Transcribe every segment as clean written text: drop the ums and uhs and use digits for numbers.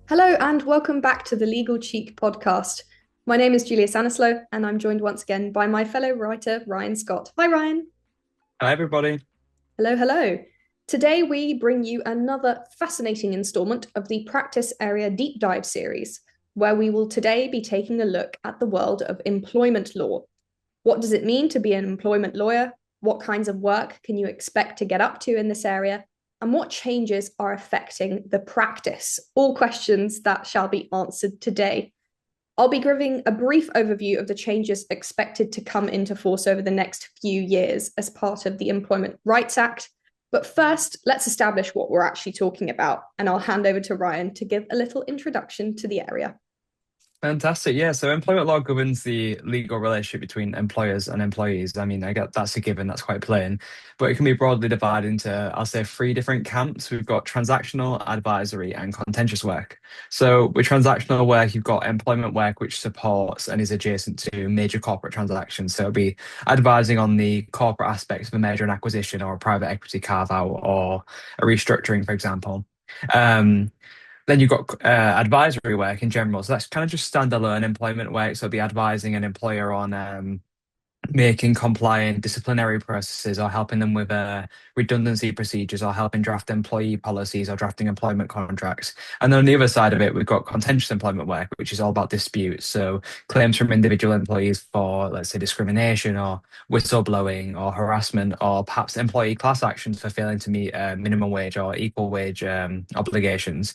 Hello and welcome back to the Legal Cheek podcast. My name is Julia Szaniszlo and I'm joined once again by my fellow writer, Ryan Scott. Hi, Ryan. Hi, everybody. Hello, hello. Today we bring you another fascinating installment of the Practice Area Deep Dive series, where we will today be taking a look at the world of employment law. What does it mean to be an employment lawyer? What kinds of work can you expect to get up to in this area? And what changes are affecting the practice? All questions that shall be answered today. I'll be giving a brief overview of the changes expected to come into force over the next few years as part of the Employment Rights Act. But first, let's establish what we're actually talking about, and I'll hand over to Ryan to give a little introduction to the area. Fantastic. Yeah. So employment law governs the legal relationship between employers and employees. I mean, I get that's a given, that's quite plain, but it can be broadly divided into, I'll say, three different camps. We've got transactional, advisory, and contentious work. So with transactional work, you've got employment work which supports and is adjacent to major corporate transactions. So it'll be advising on the corporate aspects of a merger and acquisition or a private equity carve out or a restructuring, for example. Um, Then you've got advisory work in general. So that's kind of just standalone employment work. So it'll be advising an employer on making compliant disciplinary processes or helping them with redundancy procedures or helping draft employee policies or drafting employment contracts. And then on the other side of it, we've got contentious employment work, which is all about disputes. So claims from individual employees for, let's say, discrimination or whistleblowing or harassment, or perhaps employee class actions for failing to meet minimum wage or equal wage obligations.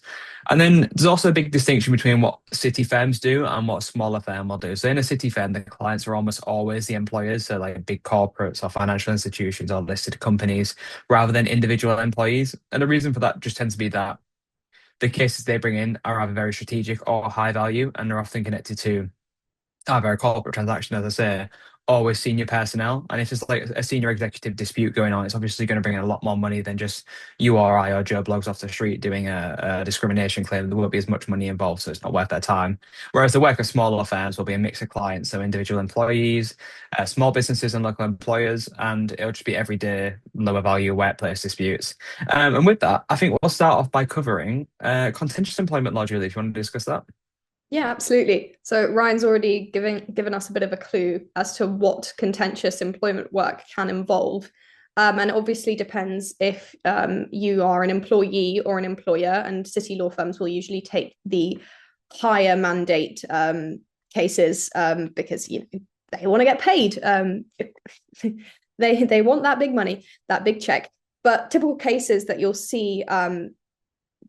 And then there's also a big distinction between what city firms do and what a smaller firm will do. So in a city firm, the clients are almost always the employers, so like big corporates or financial institutions or listed companies, rather than individual employees. And the reason for that just tends to be that the cases they bring in are either very strategic or high value, and they're often connected to either a corporate transaction, as I say, or with senior personnel. And if it's like a senior executive dispute going on, it's obviously going to bring in a lot more money than just you or I or Joe Blogs off the street doing a discrimination claim. There won't be as much money involved, so it's not worth their time. Whereas the work of smaller firms will be a mix of clients, so individual employees, small businesses and local employers, and it'll just be everyday lower value workplace disputes. And with that, I think we'll start off by covering contentious employment law. Julie, if you want to discuss that. Yeah, absolutely. So Ryan's already given us a bit of a clue as to what contentious employment work can involve. And it obviously depends if you are an employee or an employer, and city law firms will usually take the higher mandate cases because they want to get paid. They want that big money, that big check. But typical cases that you'll see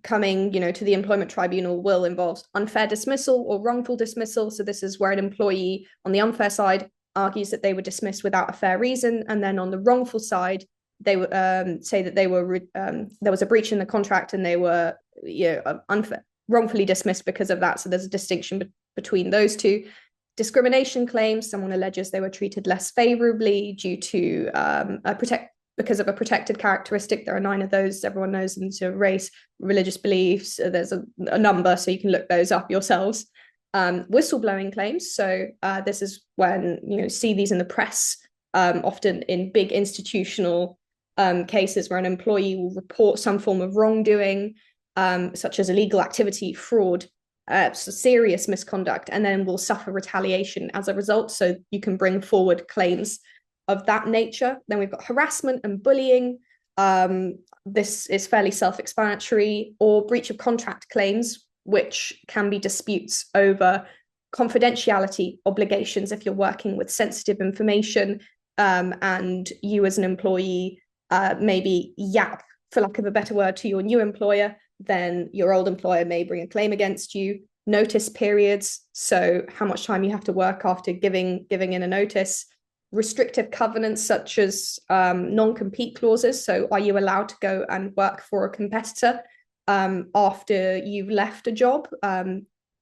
coming, to the employment tribunal will involve unfair dismissal or wrongful dismissal. So this is where an employee on the unfair side argues that they were dismissed without a fair reason, and then on the wrongful side, they say that there was a breach in the contract and they were wrongfully dismissed because of that. So there's a distinction between those two. Discrimination claims: someone alleges they were treated less favorably due to because of a protected characteristic. There are 9 of those. Everyone knows them: to race, religious beliefs. There's a number, so you can look those up yourselves. Whistleblowing claims. So this is when see these in the press, often in big institutional cases where an employee will report some form of wrongdoing, such as illegal activity, fraud, so serious misconduct, and then will suffer retaliation as a result. So you can bring forward claims of that nature. Then we've got harassment and bullying. This is fairly self-explanatory. Or breach of contract claims, which can be disputes over confidentiality obligations if you're working with sensitive information, and you as an employee maybe yap, for lack of a better word, to your new employer, then your old employer may bring a claim against you. Notice periods, so how much time you have to work after giving in a notice. Restrictive covenants such as non-compete clauses. So are you allowed to go and work for a competitor after you've left a job?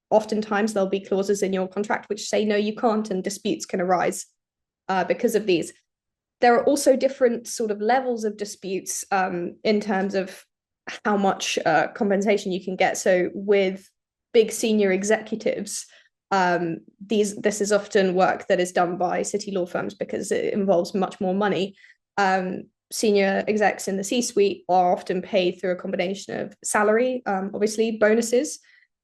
Oftentimes there'll be clauses in your contract which say no, you can't, and disputes can arise because of these. There are also different sort of levels of disputes in terms of how much compensation you can get. So with big senior executives, this is often work that is done by city law firms because it involves much more money. Senior execs in the C-suite are often paid through a combination of salary, obviously bonuses,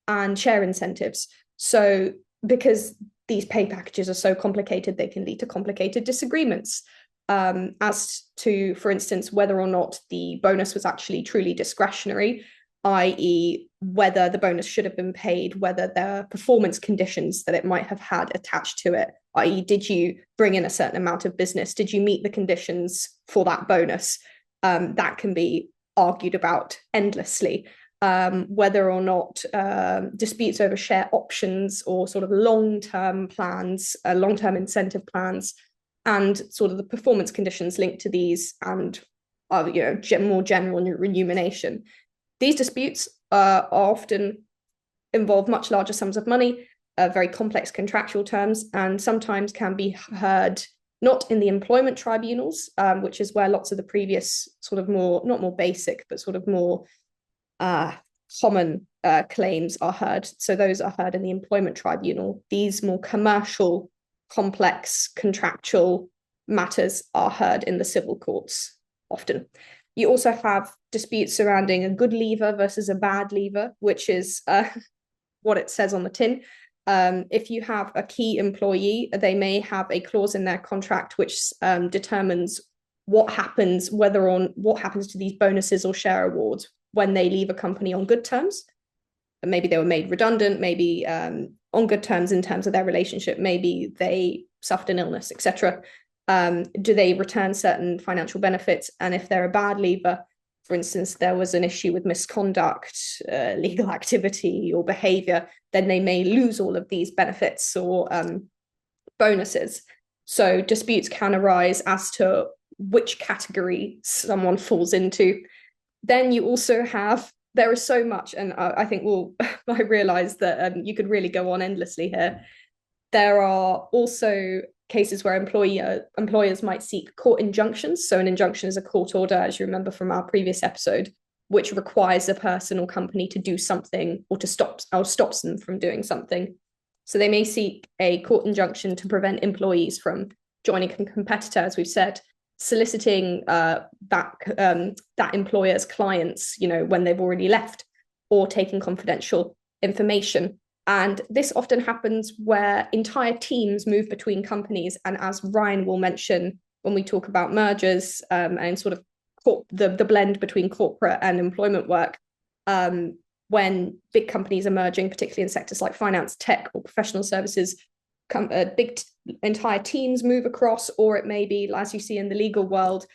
and share incentives. So because these pay packages are so complicated, they can lead to complicated disagreements as to, for instance, whether or not the bonus was actually truly discretionary, i.e., whether the bonus should have been paid, whether there are performance conditions that it might have had attached to it, i.e., did you bring in a certain amount of business? Did you meet the conditions for that bonus? That can be argued about endlessly. Whether or not disputes over share options or sort of long-term plans, long-term incentive plans, and sort of the performance conditions linked to these, and more general remuneration. These disputes often involve much larger sums of money, very complex contractual terms, and sometimes can be heard not in the employment tribunals, which is where lots of the previous sort of not more basic, but sort of more common claims are heard. So those are heard in the employment tribunal. These more commercial, complex, contractual matters are heard in the civil courts often. You also have disputes surrounding a good leaver versus a bad leaver, which is what it says on the tin. If you have a key employee, they may have a clause in their contract which determines what happens to these bonuses or share awards when they leave a company on good terms. Maybe they were made redundant, maybe on good terms in terms of their relationship, maybe they suffered an illness, etc. Do they return certain financial benefits? And if they're a bad leaver, for instance, there was an issue with misconduct, legal activity or behavior, then they may lose all of these benefits or bonuses. So disputes can arise as to which category someone falls into. Then you also have, there is so much, and I think I realize that you could really go on endlessly here. There are also cases where employers might seek court injunctions. So an injunction is a court order, as you remember from our previous episode, which requires a person or company to do something or stops them from doing something. So they may seek a court injunction to prevent employees from joining a competitor, as we've said, soliciting that employer's clients, when they've already left, or taking confidential information. And this often happens where entire teams move between companies. And as Ryan will mention when we talk about mergers and sort of the blend between corporate and employment work, when big companies are merging, particularly in sectors like finance, tech, or professional services, entire teams move across, or it may be, as you see in the legal world,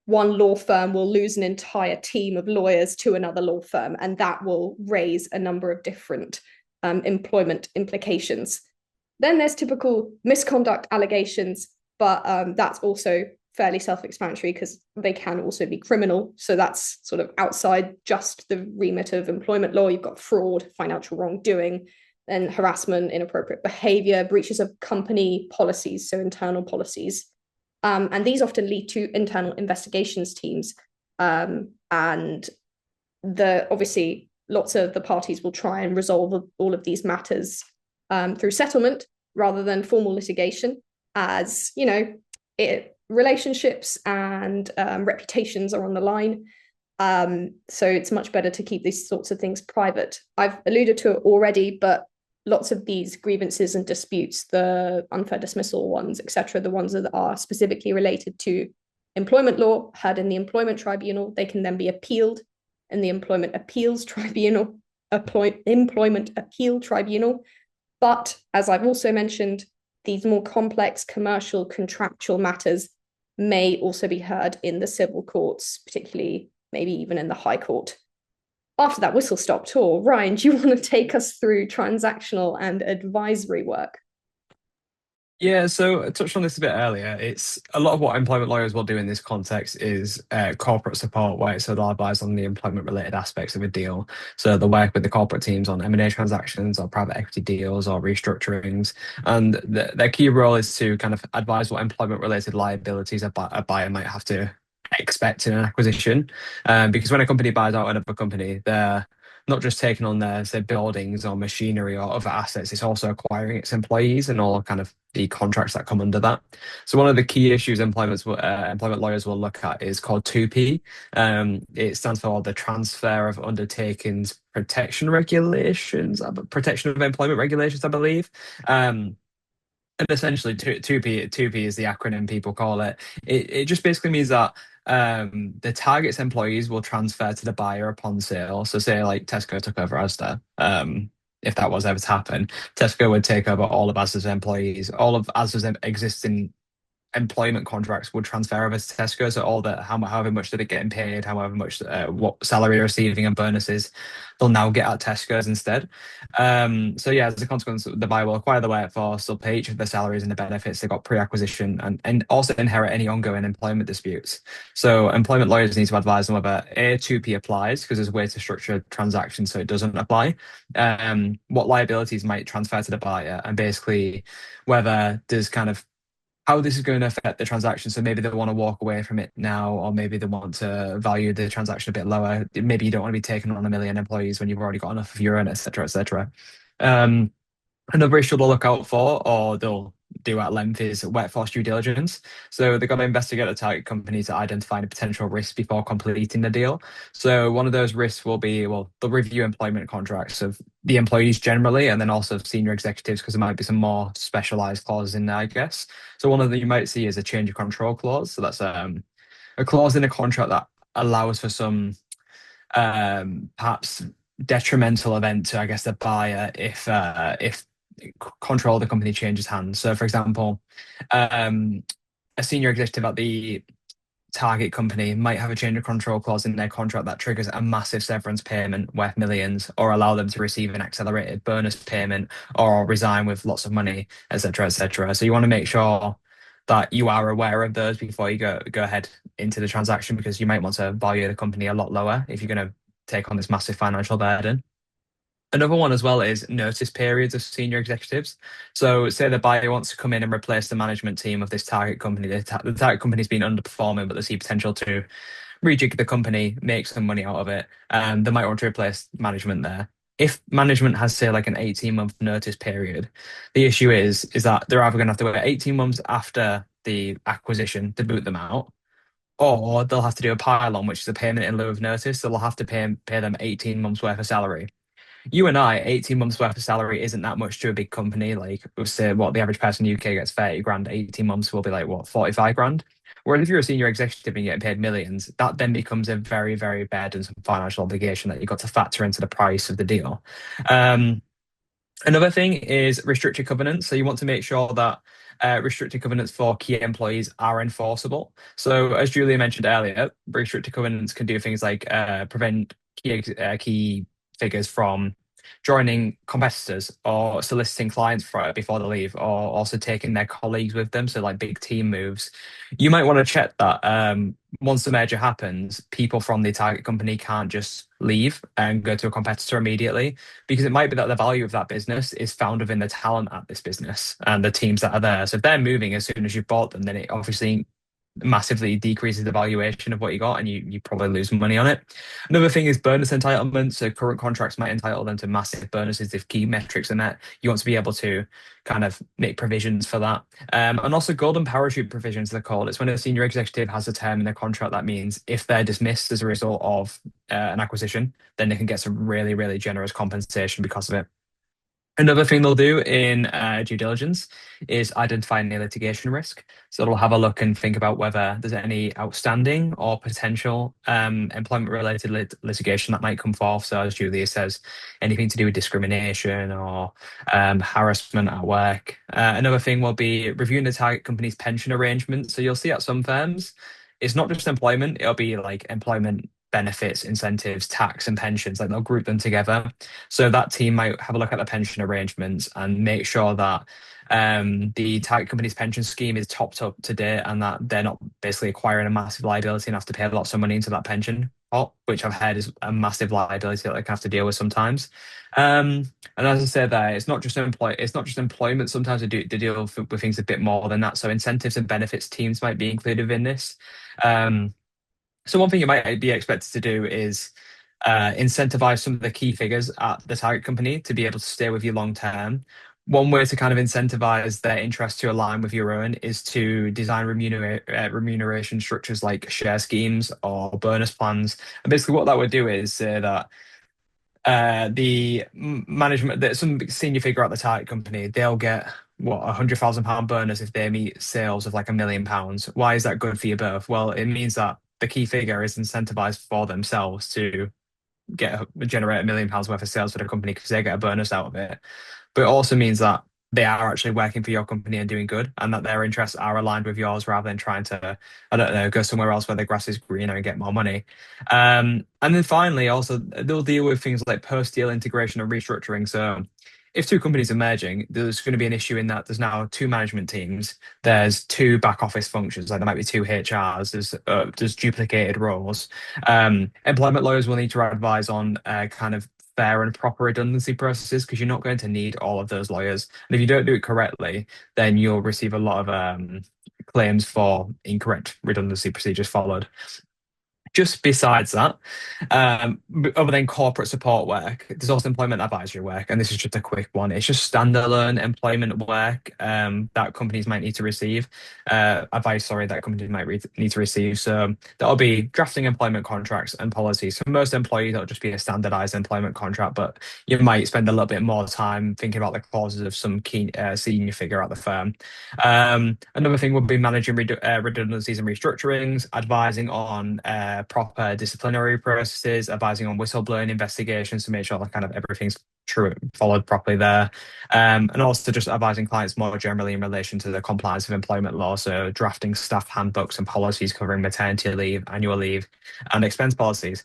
one law firm will lose an entire team of lawyers to another law firm, and that will raise a number of different employment implications. Then there's typical misconduct allegations, but that's also fairly self-explanatory because they can also be criminal. So that's sort of outside just the remit of employment law. You've got fraud, financial wrongdoing, then harassment, inappropriate behavior, breaches of company policies, so internal policies. And these often lead to internal investigations teams. And obviously lots of the parties will try and resolve all of these matters through settlement rather than formal litigation, as relationships and reputations are on the line. So it's much better to keep these sorts of things private. I've alluded to it already, but lots of these grievances and disputes, the unfair dismissal ones, etc., the ones that are specifically related to employment law, heard in the employment tribunal, they can then be appealed in the employment appeals tribunal, employment appeal tribunal. But as I've also mentioned, these more complex commercial contractual matters may also be heard in the civil courts, particularly maybe even in the High Court. After that whistle-stop tour, Ryan, do you want to take us through transactional and advisory work? Yeah, so I touched on this a bit earlier. It's a lot of what employment lawyers will do in this context is corporate support, right? So they'll advise on the employment-related aspects of a deal. So they'll work with the corporate teams on M&A transactions or private equity deals or restructurings. And their key role is to kind of advise what employment-related liabilities a buyer might have to expect in an acquisition. Because when a company buys out another company, they're not just taking on their, say, buildings or machinery or other assets, it's also acquiring its employees and all kind of the contracts that come under that. So one of the key issues employment lawyers will look at is called 2P. It stands for the Transfer of Undertakings Protection Regulations, Protection of Employment Regulations, I believe. And essentially, 2P is the acronym people call it. It just basically means that the target's employees will transfer to the buyer upon sale. So, say like Tesco took over Asda, if that was ever to happen, Tesco would take over all of Asda's employees, all of Asda's existing employment contracts would transfer over to Tesco. So all the however much that they're getting paid, however much what salary they're receiving and bonuses, they'll now get at Tesco's instead. So yeah, as a consequence, the buyer will acquire the workforce, they'll pay each of the salaries and the benefits they got pre-acquisition, and also inherit any ongoing employment disputes. So employment lawyers need to advise them whether A, 2P applies, because there's a way to structure a transaction so it doesn't apply. What liabilities might transfer to the buyer, and basically whether there's kind of how this is going to affect the transaction. So maybe they want to walk away from it now, or maybe they want to value the transaction a bit lower. Maybe you don't want to be taking on 1 million employees when you've already got enough of your own, et cetera, et cetera. Another issue they'll look out for, or they'll do at length, is workforce due diligence. So they've got to investigate the target company to identify the potential risks before completing the deal. So one of those risks will be, well, they'll review employment contracts of the employees generally, and then also senior executives, because there might be some more specialized clauses in there, I guess. So one of them you might see is a change of control clause. So that's a clause in a contract that allows for some perhaps detrimental event to, I guess, the buyer if control of the company changes hands. So, for example, a senior executive at the target company might have a change of control clause in their contract that triggers a massive severance payment worth millions, or allow them to receive an accelerated bonus payment, or resign with lots of money, etc., etc. So you want to make sure that you are aware of those before you go ahead into the transaction, because you might want to value the company a lot lower if you're going to take on this massive financial burden. Another one as well is notice periods of senior executives. So, say the buyer wants to come in and replace the management team of this target company. The target company's been underperforming, but they see potential to rejig the company, make some money out of it. They might want to replace management there. If management has, say, like an 18-month notice period, the issue is that they're either going to have to wait 18 months after the acquisition to boot them out, or they'll have to do a pile-on, which is a payment in lieu of notice. So they'll have to pay them 18 months worth of salary. You and I, 18 months worth of salary isn't that much to a big company. Like, we'll say what the average person in the UK gets 30 grand, 18 months will be like, what, 45 grand? Whereas if you're a senior executive and you're getting paid millions, that then becomes a very, very burdensome financial obligation that you've got to factor into the price of the deal. Um, Another thing is restricted covenants. So you want to make sure that restricted covenants for key employees are enforceable. So as Julia mentioned earlier, restricted covenants can do things like prevent key figures from joining competitors, or soliciting clients for it before they leave, or also taking their colleagues with them. So like big team moves. You might want to check that once the merger happens, people from the target company can't just leave and go to a competitor immediately, because it might be that the value of that business is found within the talent at this business and the teams that are there. So if they're moving as soon as you've bought them, then it obviously massively decreases the valuation of what you got, and you probably lose money on it. Another thing is bonus entitlement. So current contracts might entitle them to massive bonuses if key metrics are met. You want to be able to kind of make provisions for that. And also golden parachute provisions, they're called. It's when a senior executive has a term in their contract that means if they're dismissed as a result of an acquisition, then they can get some really, really generous compensation because of it. Another thing they'll do in due diligence is identify any litigation risk. So they'll have a look and think about whether there's any outstanding or potential employment-related litigation that might come forth. So as Julia says, anything to do with discrimination or harassment at work. Another thing will be reviewing the target company's pension arrangements. So you'll see at some firms, it's not just employment, it'll be like employment benefits, incentives, tax, and pensions. Like, they'll group them together. So that team might have a look at the pension arrangements and make sure that the target company's pension scheme is topped up to date, and that they're not basically acquiring a massive liability and have to pay lots of money into that pension pot, which I've heard is a massive liability that they can have to deal with sometimes. And as I said there, it's not just employment. Sometimes they deal with things a bit more than that. So incentives and benefits teams might be included in this. So one thing you might be expected to do is incentivize some of the key figures at the target company to be able to stay with you long term. One way to kind of incentivize their interest to align with your own is to design remuneration structures like share schemes or bonus plans. And basically, what that would do is say that the management, that some senior figure at the target company, they'll get what, £100,000 bonus if they meet sales of like £1 million. Why is that good for you both? Well, it means that the key figure is incentivized for themselves to generate £1 million worth of sales for the company because they get a bonus out of it. But it also means that they are actually working for your company and doing good, and that their interests are aligned with yours rather than trying to, I don't know, go somewhere else where the grass is greener and get more money. And then finally, also, they'll deal with things like post-deal integration and restructuring. So if two companies are merging, there's going to be an issue in that there's now two management teams, there's two back office functions, like there might be two HRs, there's duplicated roles. Employment lawyers will need to advise on kind of fair and proper redundancy processes because you're not going to need all of those lawyers. And if you don't do it correctly, then you'll receive a lot of claims for incorrect redundancy procedures followed. Just besides that, other than corporate support work, there's also employment advisory work, and this is just a quick one. It's just standalone employment work that companies might need to receive, advice, sorry, that companies might need to receive. So that'll be drafting employment contracts and policies. For most employees, that'll just be a standardized employment contract, but you might spend a little bit more time thinking about the clauses of some key senior figure at the firm. Another thing would be managing redundancies and restructurings, advising on proper disciplinary processes, advising on whistleblowing investigations to make sure that kind of everything's true, followed properly there. And also just advising clients more generally in relation to the compliance of employment law. So drafting staff handbooks and policies covering maternity leave, annual leave, and expense policies.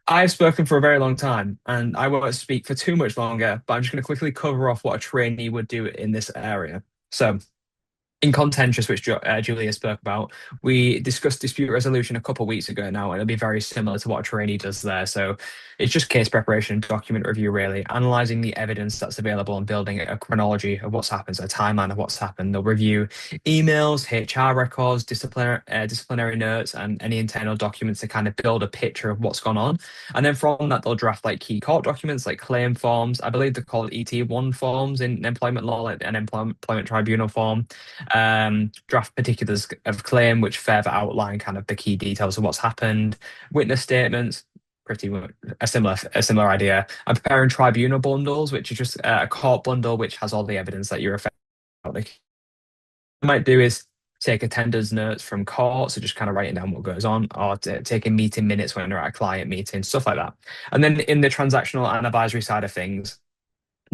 I've spoken for a very long time and I won't speak for too much longer, but I'm just going to quickly cover off what a trainee would do in this area. So in contentious, which Julia spoke about, we discussed dispute resolution a couple of weeks ago now, and it'll be very similar to what a trainee does there. So it's just case preparation, document review, really, analysing the evidence that's available and building a chronology of what's happened, so a timeline of what's happened. They'll review emails, HR records, disciplinary notes, and any internal documents to kind of build a picture of what's gone on. And then from that, they'll draft like key court documents, like claim forms. I believe they're called ET1 forms in employment law, like an employment tribunal form. Draft particulars of claim, which further outline kind of the key details of what's happened, witness statements, pretty much a similar idea. I'm preparing tribunal bundles, which is just a court bundle which has all the evidence that you're affected. Like, what I might do is take attendance notes from court, so just kind of writing down what goes on, or taking meeting minutes when they're at a client meeting, stuff like that. And then in the transactional and advisory side of things,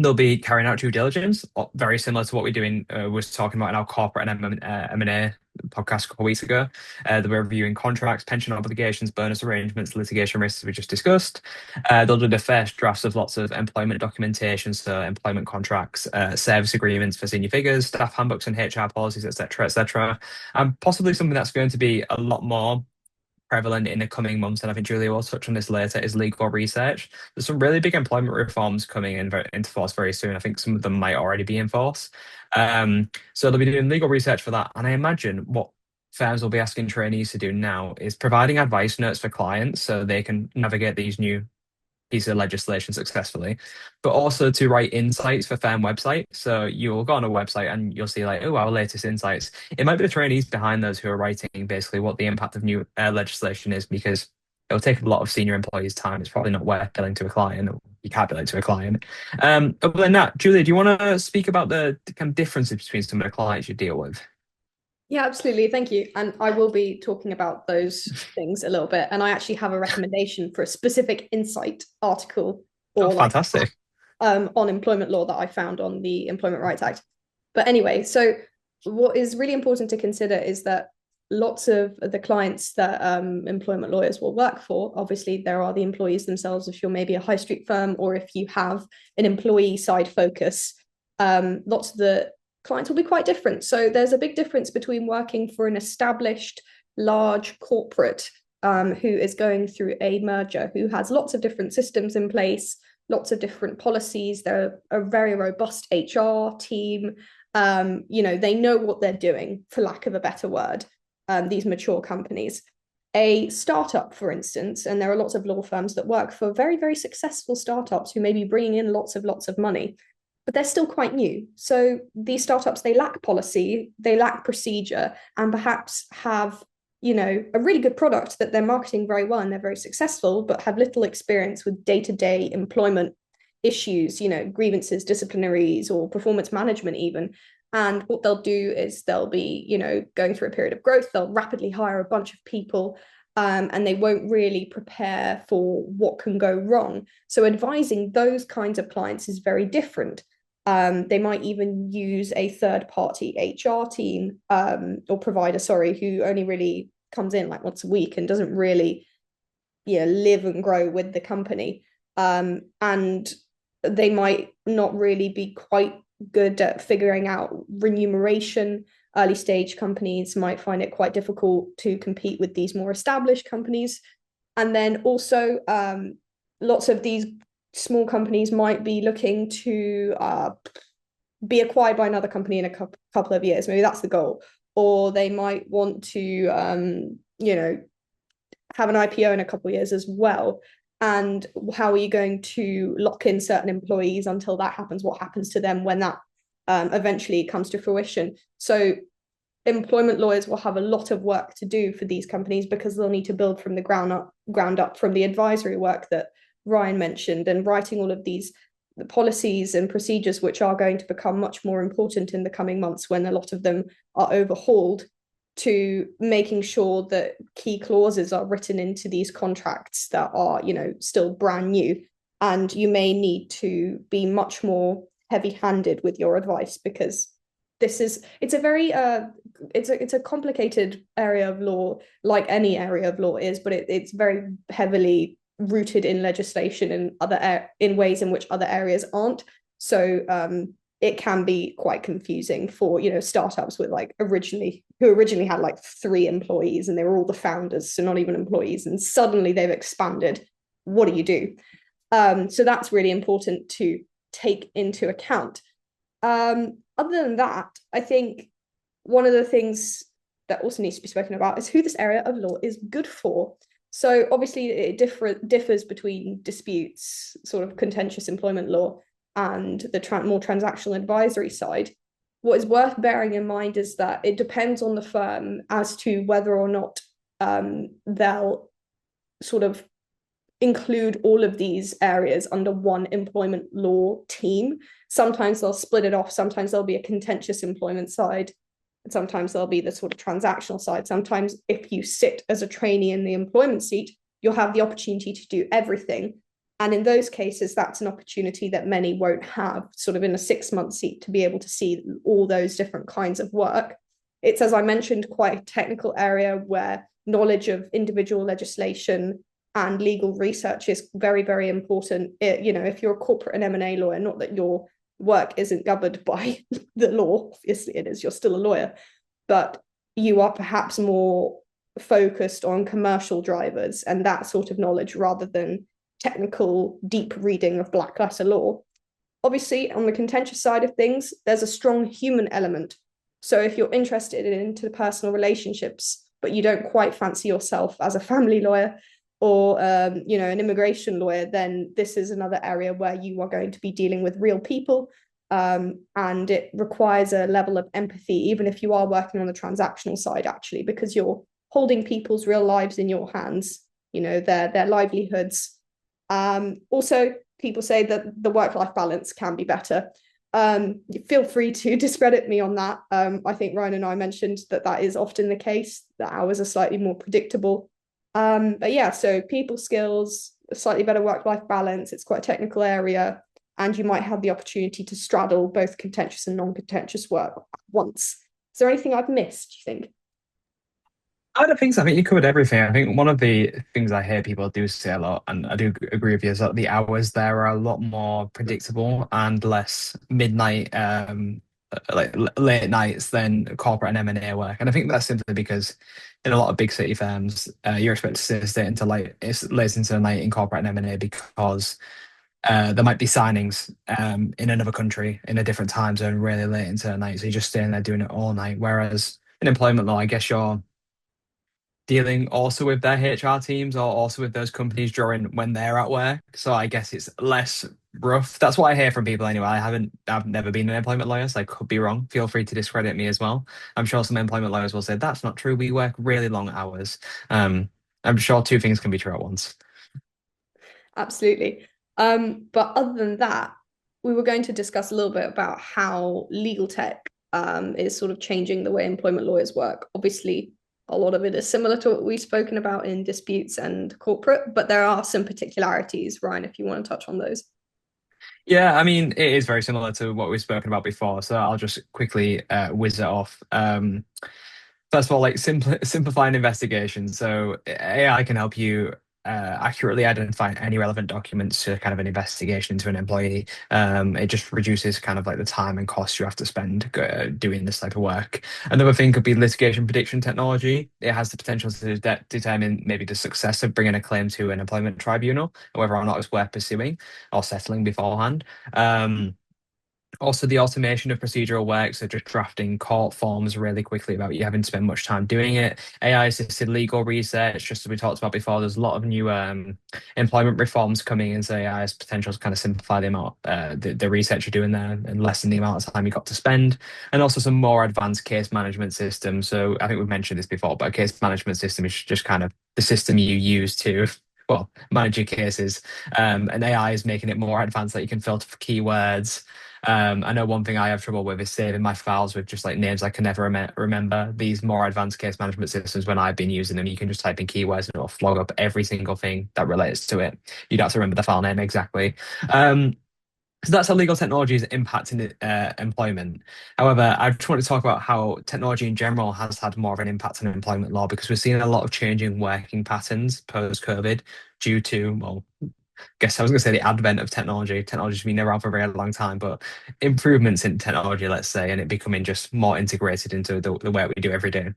they'll be carrying out due diligence, very similar to what we're doing, was talking about in our corporate and M&A podcast a couple of weeks ago. They'll be reviewing contracts, pension obligations, bonus arrangements, litigation risks we just discussed. They'll do the first drafts of lots of employment documentation, so employment contracts, service agreements for senior figures, staff handbooks and HR policies, etc., etc. And possibly something that's going to be a lot more prevalent in the coming months, and I think Julia will touch on this later, is legal research. There's some really big employment reforms coming into force very soon. I think some of them might already be in force. So they'll be doing legal research for that. And I imagine what firms will be asking trainees to do now is providing advice notes for clients so they can navigate these new piece of legislation successfully, but also to write insights for firm websites. So you'll go on a website and you'll see like, oh, our latest insights. It might be the trainees behind those who are writing basically what the impact of new legislation is, because it'll take a lot of senior employees' time. It's probably not worth billing to a client. You can't bill it to a client. Other than that, Julia, do you want to speak about the kind of differences between some of the clients you deal with? Yeah, absolutely. Thank you. And I will be talking about those things a little bit. And I actually have a recommendation for a specific insight article Oh, or like fantastic. on employment law that I found on the Employment Rights Act. But anyway, so what is really important to consider is that lots of the clients that employment lawyers will work for, obviously there are the employees themselves if you're maybe a high street firm or if you have an employee side focus, lots of the clients will be quite different. So there's a big difference between working for an established large corporate who is going through a merger, who has lots of different systems in place, lots of different policies. They're a very robust HR team. They know what they're doing, for lack of a better word, these mature companies. a startup, for instance, and there are lots of law firms that work for very, very successful startups who may be bringing in lots of money, but they're still quite new. So these startups, they lack policy, they lack procedure, and perhaps have, a really good product that they're marketing very well and they're very successful, but have little experience with day-to-day employment issues, grievances, disciplinaries, or performance management even. And what they'll do is they'll be, going through a period of growth. They'll rapidly hire a bunch of people, and they won't really prepare for what can go wrong. So advising those kinds of clients is very different. They might even use a third-party HR team, or provider, sorry, who only really comes in like once a week and doesn't really, live and grow with the company. And they might not really be quite good at figuring out remuneration. Early stage companies might find it quite difficult to compete with these more established companies. And then also, lots of these small companies might be looking to be acquired by another company in a couple of years. Maybe that's the goal. Or they might want to, have an IPO in a couple of years as well. And how are you going to lock in certain employees until that happens? What happens to them when that eventually comes to fruition? So employment lawyers will have a lot of work to do for these companies because they'll need to build from the ground up from the advisory work that Ryan mentioned, and writing all of these policies and procedures, which are going to become much more important in the coming months when a lot of them are overhauled, to making sure that key clauses are written into these contracts that are, still brand new. And you may need to be much more heavy-handed with your advice, because it's a very it's a complicated area of law, like any area of law is, but it's very heavily rooted in legislation in ways in which other areas aren't. So it can be quite confusing for, startups with who originally had like 3 employees and they were all the founders, so not even employees, and suddenly they've expanded. What do you do? So that's really important to take into account. Other than that, I think one of the things that also needs to be spoken about is who this area of law is good for. So obviously it differs between disputes, sort of contentious employment law, and the more transactional advisory side. What is worth bearing in mind is that it depends on the firm as to whether or not they'll sort of include all of these areas under one employment law team. Sometimes they'll split it off. Sometimes there'll be a contentious employment side. Sometimes there'll be the sort of transactional side. Sometimes if you sit as a trainee in the employment seat, you'll have the opportunity to do everything. And in those cases, that's an opportunity that many won't have, sort of in a 6-month seat, to be able to see all those different kinds of work. It's, as I mentioned, quite a technical area where knowledge of individual legislation and legal research is very, very important. If you're a corporate and M&A lawyer, not that your work isn't governed by the law, obviously it is, you're still a lawyer, but you are perhaps more focused on commercial drivers and that sort of knowledge rather than technical deep reading of black letter law. Obviously, on the contentious side of things, there's a strong human element. So if you're interested in interpersonal relationships, but you don't quite fancy yourself as a family lawyer or an immigration lawyer, then this is another area where you are going to be dealing with real people, and it requires a level of empathy, even if you are working on the transactional side, actually, because you're holding people's real lives in your hands, their livelihoods. Also, people say that the work-life balance can be better. Feel free to discredit me on that. I think Ryan and I mentioned that is often the case. The hours are slightly more predictable. But yeah, so people skills, a slightly better work-life balance. It's quite a technical area, and you might have the opportunity to straddle both contentious and non-contentious work at once. Is there anything I've missed, do you think? I don't think so. I think you covered everything. I think one of the things I hear people do say a lot, and I do agree with you, is that the hours there are a lot more predictable and less midnight, late nights than corporate and M&A work. And I think that's simply because in a lot of big city firms, you're expected to stay into late into the night in corporate and M&A because there might be signings in another country in a different time zone really late into the night. So you're just staying there doing it all night. Whereas in employment law, I guess dealing also with their HR teams or also with those companies during when they're at work. So I guess it's less rough. That's what I hear from people anyway. I've never been an employment lawyer, so I could be wrong. Feel free to discredit me as well. I'm sure some employment lawyers will say that's not true. We work really long hours. Um, I'm sure two things can be true at once. Absolutely. But other than that, we were going to discuss a little bit about how legal tech is sort of changing the way employment lawyers work. Obviously, a lot of it is similar to what we've spoken about in disputes and corporate, but there are some particularities, Ryan, if you want to touch on those. Yeah, I mean, it is very similar to what we've spoken about before, so I'll just quickly whiz it off. First of all, like simplifying investigation. So AI can help you accurately identify any relevant documents to kind of an investigation into an employee. It just reduces kind of like the time and cost you have to spend doing this type of work. Another thing could be litigation prediction technology. It has the potential to determine maybe the success of bringing a claim to an employment tribunal, whether or not it's worth pursuing or settling beforehand. Also, the automation of procedural work, so just drafting court forms really quickly without you having to spend much time doing it. AI-assisted legal research, just as we talked about before, there's a lot of new employment reforms coming in, so AI has potential to kind of simplify the amount, the research you're doing there and lessen the amount of time you got to spend. And also some more advanced case management systems. So I think we've mentioned this before, but a case management system is just kind of the system you use to well, manage your cases. And AI is making it more advanced that you can filter for keywords. I know one thing I have trouble with is saving my files with just like names I can never remember. These more advanced case management systems, when I've been using them, you can just type in keywords and it'll flog up every single thing that relates to it. You'd have to remember the file name exactly. So that's how legal technology is impacting employment. However, I just want to talk about how technology in general has had more of an impact on employment law because we're seeing a lot of changing working patterns post-COVID due to, well, guess I was going to say the advent of technology. Technology's been around for a very long time, but improvements in technology, let's say, and it becoming just more integrated into the work we do every day.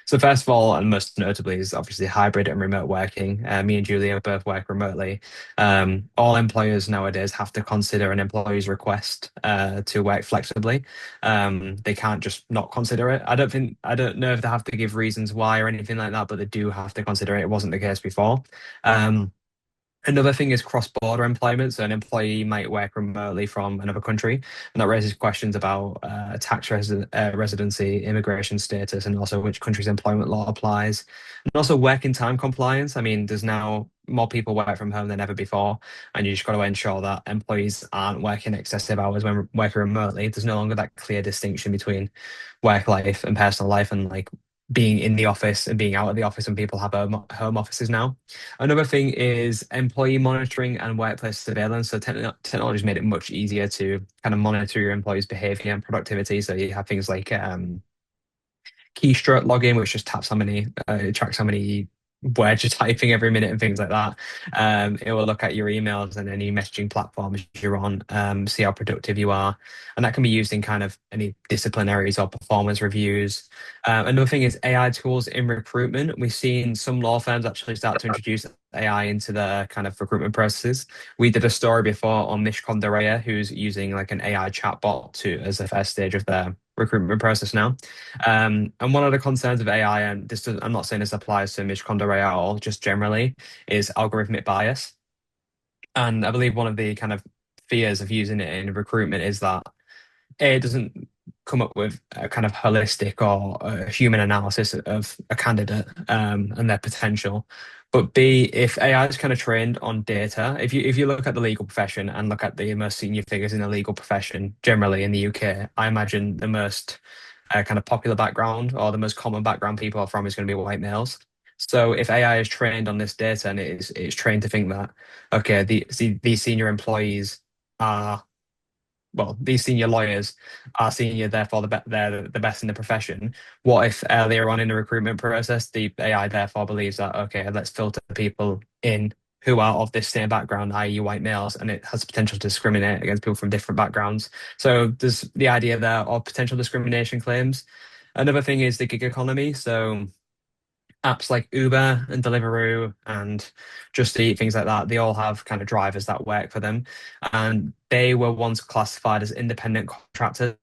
So first of all, and most notably, is obviously hybrid and remote working. Me and Julia both work remotely. All employers nowadays have to consider an employee's request to work flexibly. They can't just not consider it. I don't know if they have to give reasons why or anything like that, but they do have to consider it. It wasn't the case before. Another thing is cross-border employment. So an employee might work remotely from another country, and that raises questions about residency, immigration status, and also which country's employment law applies. And also working time compliance. I mean, there's now more people work from home than ever before, and you just got to ensure that employees aren't working excessive hours when working remotely. There's no longer that clear distinction between work life and personal life, and like being in the office and being out of the office when people have home offices now. Another thing is employee monitoring and workplace surveillance. So technology has made it much easier to kind of monitor your employees' behavior and productivity. So you have things like keystroke login, which just taps how many, it tracks how many words you're typing every minute and things like that. It will look at your emails and any messaging platforms you're on, see how productive you are. And that can be used in kind of any disciplinaries or performance reviews. Another thing is AI tools in recruitment. We've seen some law firms actually start to introduce AI into the kind of recruitment processes. We did a story before on Mish Kondareya, who's using like an AI chatbot to as the first stage of their recruitment process now. And one of the concerns of AI, and I'm not saying this applies to Mish Kondareya at all, just generally, is algorithmic bias. And I believe one of the kind of fears of using it in recruitment is that it doesn't come up with a kind of holistic or a human analysis of a candidate and their potential. But B, if AI is kind of trained on data, if you look at the legal profession and look at the most senior figures in the legal profession, generally in the UK, I imagine the most kind of popular background or the most common background people are from is going to be white males. So if AI is trained on this data and it's trained to think that okay, these senior employees are well, these senior lawyers are senior, therefore they're the best in the profession. What if earlier on in the recruitment process, the AI therefore believes that, okay, let's filter people in who are of this same background, i.e. white males, and it has potential to discriminate against people from different backgrounds. So there's the idea there of potential discrimination claims. Another thing is the gig economy. So apps like Uber and Deliveroo and Just Eat, things like that, they all have kind of drivers that work for them. And they were once classified as independent contractors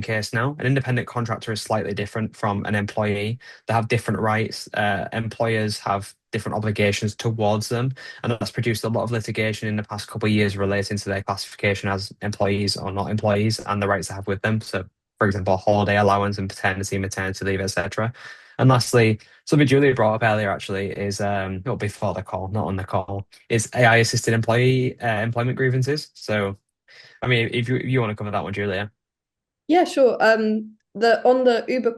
case now. An independent contractor is slightly different from an employee. They have different rights. Employers have different obligations towards them, and that's produced a lot of litigation in the past couple of years relating to their classification as employees or not employees and the rights they have with them. So, for example, holiday allowance and paternity, maternity leave, etc. And lastly, something Julia brought up earlier actually is well, before the call, not on the call, is AI assisted employment grievances. So, I mean, if you want to cover that one, Julia. Yeah, sure. The on the Uber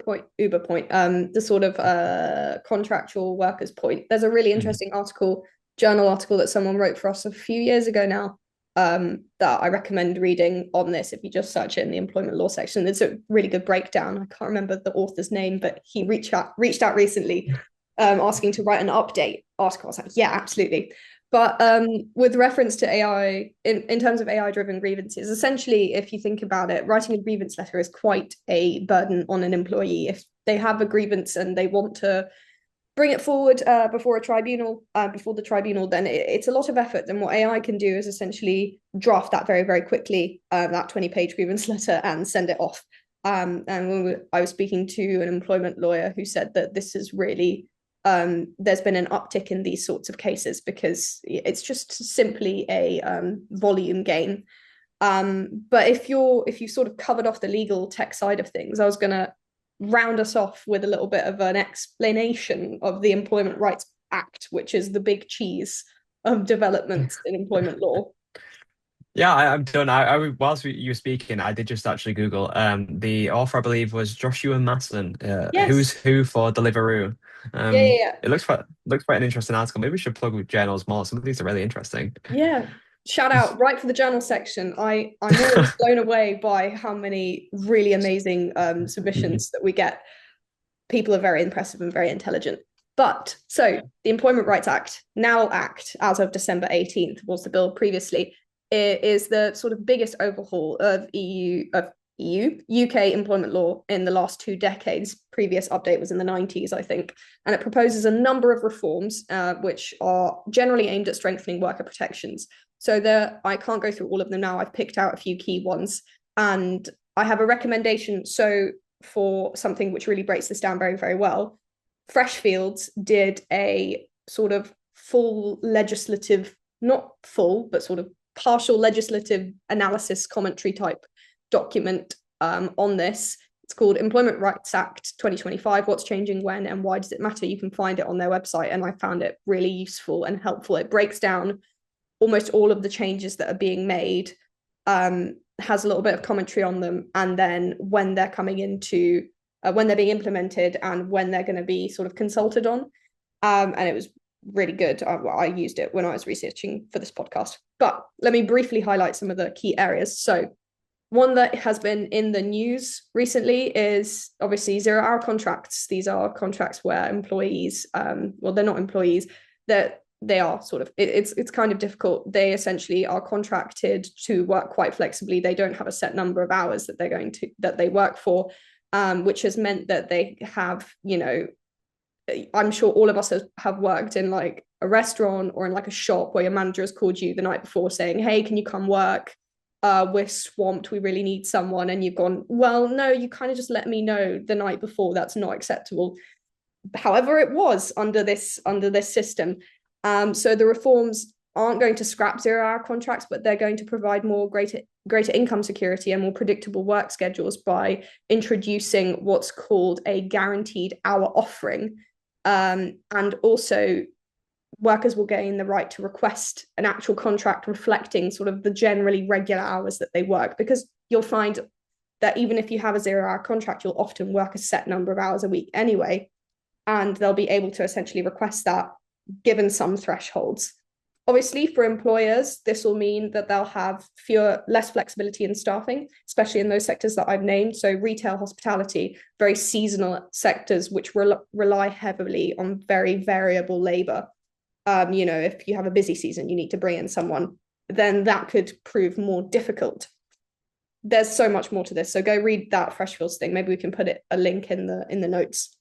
point, the sort of contractual workers point, there's a really Mm. interesting journal article that someone wrote for us a few years ago now, that I recommend reading on this if you just search it in the employment law section. It's a really good breakdown. I can't remember the author's name, but he reached out recently, asking to write an update article. I was like, yeah, absolutely. But with reference to AI, in terms of AI-driven grievances, essentially, if you think about it, writing a grievance letter is quite a burden on an employee. If they have a grievance and they want to bring it forward before the tribunal, then it's a lot of effort. And what AI can do is essentially draft that very, very quickly, that 20-page grievance letter, and send it off. And I was speaking to an employment lawyer who said that this is really there's been an uptick in these sorts of cases because it's just simply a volume gain. But if you sort of covered off the legal tech side of things, I was going to round us off with a little bit of an explanation of the Employment Rights Act, which is the big cheese of developments in employment law. Yeah, I'm done. Whilst you were speaking, I did just actually Google. The author, I believe, was Joshua Maslin, who's Yes. who for Deliveroo. Yeah, yeah, yeah. It looks quite an interesting article. Maybe we should plug with journals more. Some of these are really interesting. Yeah. Shout out right for the journal section. I'm always blown away by how many really amazing submissions that we get. People are very impressive and very intelligent. But so the Employment Rights Act, now Act, as of December 18th, was the bill previously. It is the sort of biggest overhaul of UK employment law in the last 2 decades. Previous update was in the 90s, I think. And it proposes a number of reforms, which are generally aimed at strengthening worker protections. So I can't go through all of them now. I've picked out a few key ones. And I have a recommendation. So for something which really breaks this down very, very well, Freshfields did a sort of full legislative, not full, but sort of partial legislative analysis commentary type document on this. It's called Employment Rights Act 2025, What's Changing When and Why Does It Matter? You can find it on their website, and I found it really useful and helpful. It breaks down almost all of the changes that are being made, has a little bit of commentary on them, and then when they're coming into when they're being implemented and when they're going to be sort of consulted on. And it was really good. I used it when I was researching for this podcast. But let me briefly highlight some of the key areas. So one that has been in the news recently is obviously 0-hour contracts. These are contracts where employees, well, they're not employees, they are sort of, it's kind of difficult. They essentially are contracted to work quite flexibly. They don't have a set number of hours that they work for, which has meant that they have, I'm sure all of us have worked in like a restaurant or in like a shop where your manager has called you the night before saying, hey, can you come work? We're swamped, we really need someone. And you've gone, well, no, you kind of just let me know the night before. That's not acceptable. However, it was under this system. So the reforms aren't going to scrap 0-hour contracts, but they're going to provide greater income security and more predictable work schedules by introducing what's called a guaranteed hour offering. And also workers will gain the right to request an actual contract reflecting sort of the generally regular hours that they work, because you'll find that even if you have a 0-hour contract, you'll often work a set number of hours a week anyway, and they'll be able to essentially request that given some thresholds. Obviously, for employers, this will mean that they'll have less flexibility in staffing, especially in those sectors that I've named. So retail, hospitality, very seasonal sectors, which rely heavily on very variable labor. If you have a busy season, you need to bring in someone, then that could prove more difficult. There's so much more to this. So go read that Freshfields thing. Maybe we can put a link in the notes.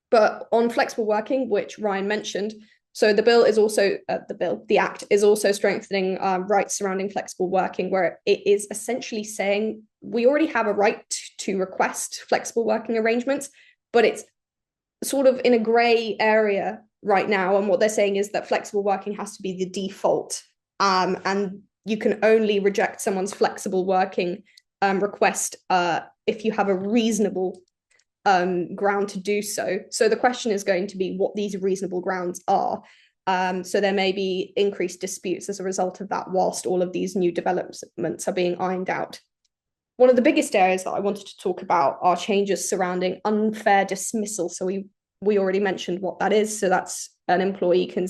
But on flexible working, which Ryan mentioned, so the Act is also strengthening rights surrounding flexible working, where it is essentially saying we already have a right to request flexible working arrangements, but it's sort of in a gray area right now. And what they're saying is that flexible working has to be the default, and you can only reject someone's flexible working request if you have a reasonable ground to do so. So the question is going to be what these reasonable grounds are. So there may be increased disputes as a result of that whilst all of these new developments are being ironed out. One of the biggest areas that I wanted to talk about are changes surrounding unfair dismissal. So we already mentioned what that is. So that's an employee can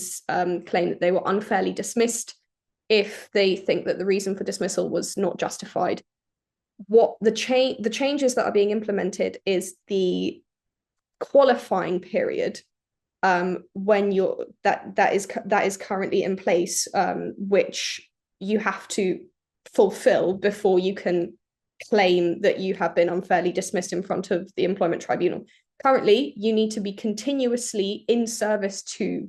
claim that they were unfairly dismissed if they think that the reason for dismissal was not justified. What the changes that are being implemented is the qualifying period when you're that is currently in place, which you have to fulfill before you can claim that you have been unfairly dismissed in front of the employment tribunal. Currently, you need to be continuously in service to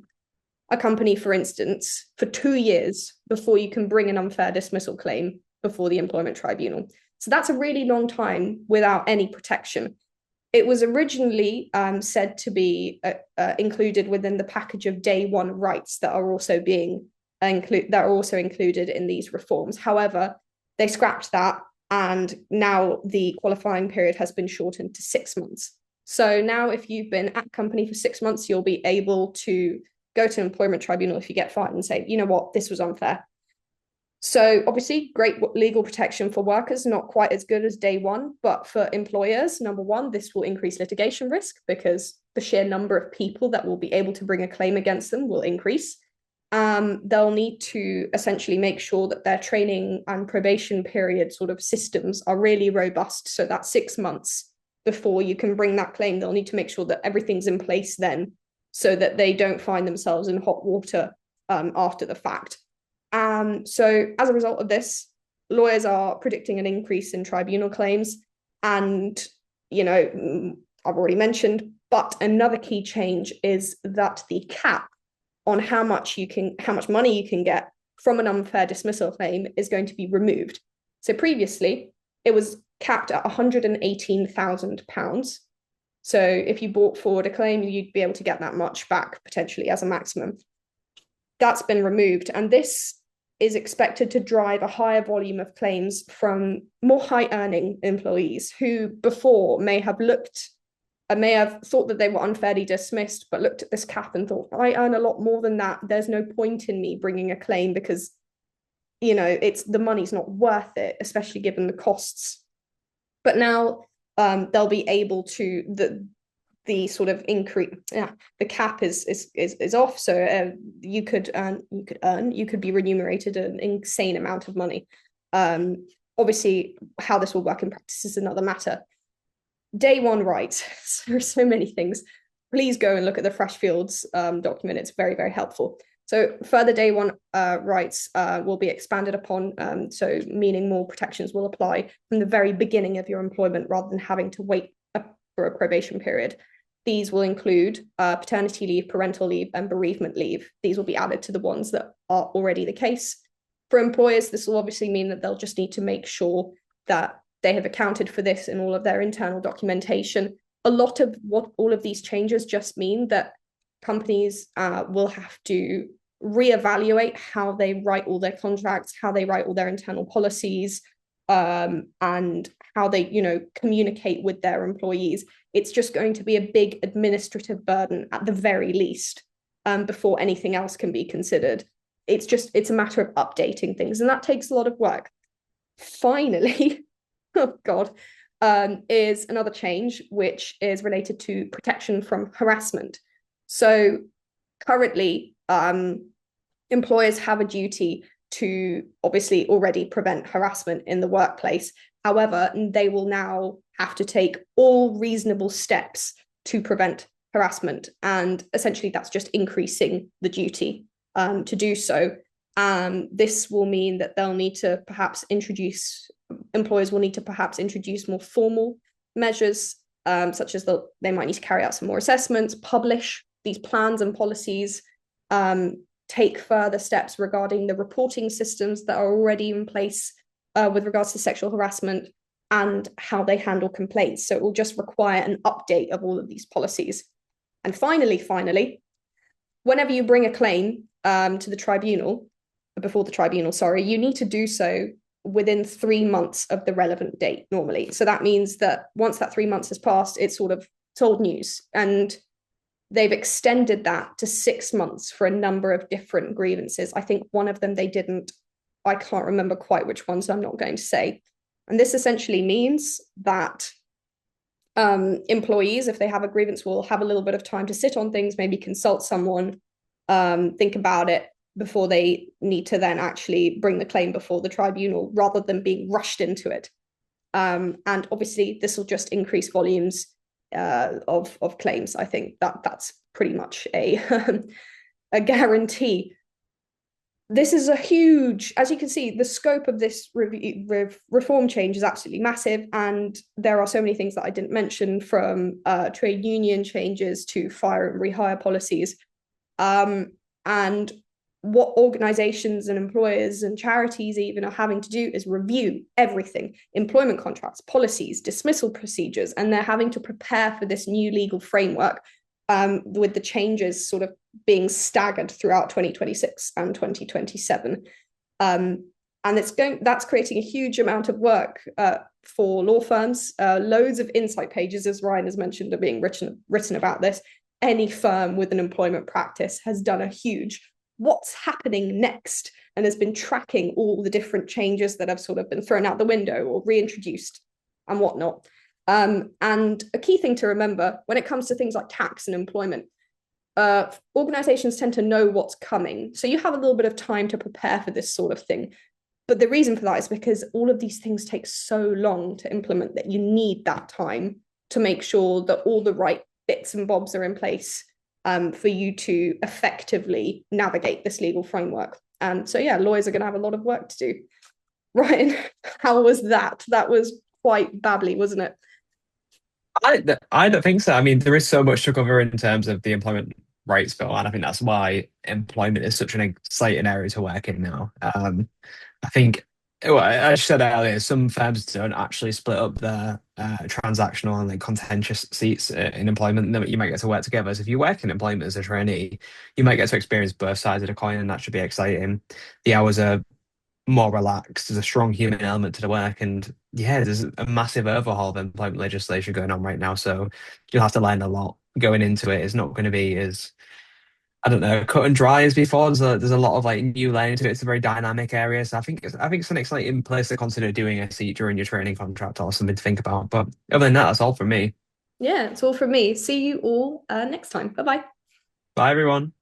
a company, for instance, for 2 years before you can bring an unfair dismissal claim before the employment tribunal. So that's a really long time without any protection. It was originally said to be included within the package of day one rights that are also included in these reforms. However, they scrapped that, and now the qualifying period has been shortened to 6 months. So now if you've been at a company for 6 months, you'll be able to go to an employment tribunal if you get fired and say, you know what, this was unfair. So obviously, great legal protection for workers, not quite as good as day one, but for employers, number one, this will increase litigation risk because the sheer number of people that will be able to bring a claim against them will increase. They'll need to essentially make sure that their training and probation period sort of systems are really robust. So that's 6 months before you can bring that claim. They'll need to make sure that everything's in place then so that they don't find themselves in hot water after the fact. So as a result of this, lawyers are predicting an increase in tribunal claims. And, you know, I've already mentioned, but another key change is that the cap on how much money you can get from an unfair dismissal claim is going to be removed. So previously, it was capped at £118,000. So if you brought forward a claim, you'd be able to get that much back potentially as a maximum. That's been removed, and this is expected to drive a higher volume of claims from more high-earning employees who before may have thought that they were unfairly dismissed, but looked at this cap and thought, I earn a lot more than that. There's no point in me bringing a claim because, you know, the money's not worth it, especially given the costs. But now they'll be able to the sort of increase. The cap is off, so you could be remunerated an insane amount of money. Obviously, how this will work in practice is another matter. Day one rights. There are so many things. Please go and look at the Freshfields document. It's very, very helpful. So further day one rights will be expanded upon, so meaning more protections will apply from the very beginning of your employment rather than having to wait for a probation period. These will include paternity leave, parental leave, and bereavement leave. These will be added to the ones that are already the case. For employers, this will obviously mean that they'll just need to make sure that they have accounted for this in all of their internal documentation. A lot of what all of these changes just mean that companies will have to reevaluate how they write all their contracts, how they write all their internal policies, and how they, you know, communicate with their employees. It's just going to be a big administrative burden at the very least before anything else can be considered. It's a matter of updating things, and that takes a lot of work. Finally, oh God, is another change, which is related to protection from harassment. So currently, employers have a duty to obviously already prevent harassment in the workplace. However, they will now have to take all reasonable steps to prevent harassment. And essentially, that's just increasing the duty to do so. This will mean that employers will need to perhaps introduce more formal measures, such as they might need to carry out some more assessments, publish these plans and policies, take further steps regarding the reporting systems that are already in place with regards to sexual harassment, and how they handle complaints. So it will just require an update of all of these policies. And finally, whenever you bring a claim to the tribunal, before the tribunal, sorry, you need to do so within 3 months of the relevant date normally. So that means that once that 3 months has passed, it's sort of old news. And they've extended that to 6 months for a number of different grievances. I think one of them they didn't, I can't remember quite which one, so I'm not going to say. And this essentially means that employees, if they have a grievance, will have a little bit of time to sit on things, maybe consult someone, think about it before they need to then actually bring the claim before the tribunal, rather than being rushed into it. And obviously, this will just increase volumes of claims. I think that's pretty much a a guarantee. This is a huge, as you can see, the scope of this reform change is absolutely massive, and there are so many things that I didn't mention, from trade union changes to fire and rehire policies. And what organizations and employers and charities even are having to do is review everything: employment contracts, policies, dismissal procedures, and they're having to prepare for this new legal framework, with the changes sort of being staggered throughout 2026 and 2027. And that's creating a huge amount of work for law firms. Loads of insight pages, as Ryan has mentioned, are being written about this. Any firm with an employment practice has done a huge what's happening next, and has been tracking all the different changes that have sort of been thrown out the window or reintroduced and whatnot. And a key thing to remember when it comes to things like tax and employment, organizations tend to know what's coming. So you have a little bit of time to prepare for this sort of thing. But the reason for that is because all of these things take so long to implement that you need that time to make sure that all the right bits and bobs are in place, for you to effectively navigate this legal framework. And so, yeah, lawyers are going to have a lot of work to do. Ryan, how was that? That was quite babbly, wasn't it? I don't think so. I mean, there is so much to cover in terms of the employment rights bill, and I think that's why employment is such an exciting area to work in now. I think, well, as I said earlier, some firms don't actually split up their transactional and like contentious seats in employment, that you might get to work together. So if you work in employment as a trainee, you might get to experience both sides of the coin, and that should be exciting. The hours are more relaxed. There's a strong human element to the work, and yeah, there's a massive overhaul of employment legislation going on right now. So you'll have to learn a lot going into it. It's not going to be as, I don't know, cut and dry as before. There's a lot of like new learning to it. It's a very dynamic area. So I think it's an exciting place to consider doing a seat during your training contract, or something to think about. But other than that, that's all from me. Yeah, it's all from me. See you all next time. Bye bye. Bye everyone.